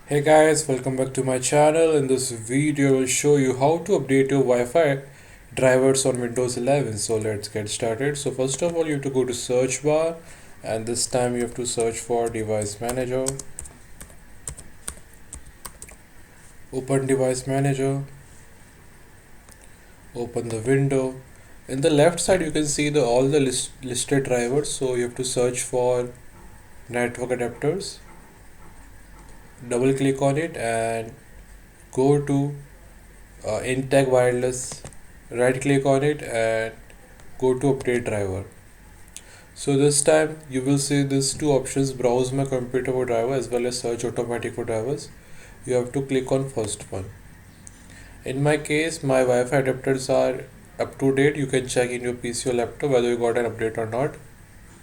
Hey guys, welcome back to my channel. In this video, I will show you how to update your Wi-Fi drivers on Windows 11. So let's get started. So first of all, you have to go to search bar, and this time you have to search for device manager. Open device manager, open the window. In the left side, you can see the all the listed drivers. So you have to search for network adapters. Double click on it and go to Integ wireless. Right click on it and go to update driver. So this time you will see these two options: browse my computer for driver as well as search automatic for drivers. You have to click on first one. In my case, my Wi-Fi adapters are up to date. You can check in your PC or laptop whether you got an update or not.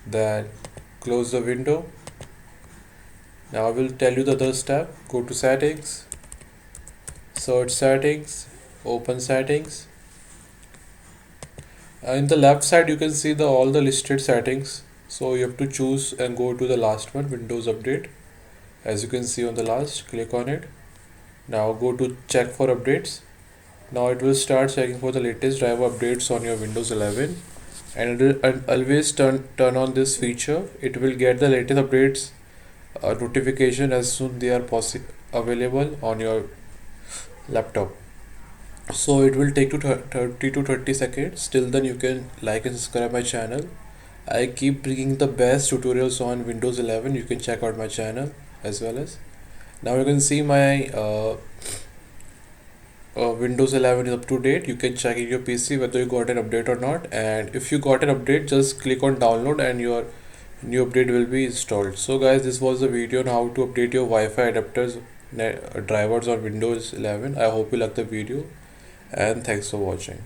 Then close the window. Now I will tell you the other step. Go to settings, search settings, open settings. In the left side you can see the all the listed settings, so you have to choose and go to the last one, Windows Update. As you can see on the last, click on it. Now go to check for updates. Now it will start checking for the latest driver updates on your Windows 11, and it will always turn on this feature. It will get the latest updates notification as soon they are available on your laptop. So it will take to 30 to 30 seconds. Till then you can like and subscribe my channel. I keep bringing the best tutorials on Windows 11. You can check out my channel as well as. Now you can see my Windows 11 is up to date. You can check in your PC whether you got an update or not, and if you got an update, just click on download and your new update will be installed. So guys, this was the video on how to update your Wi-Fi adapters drivers on Windows 11. I hope you liked the video, and thanks for watching.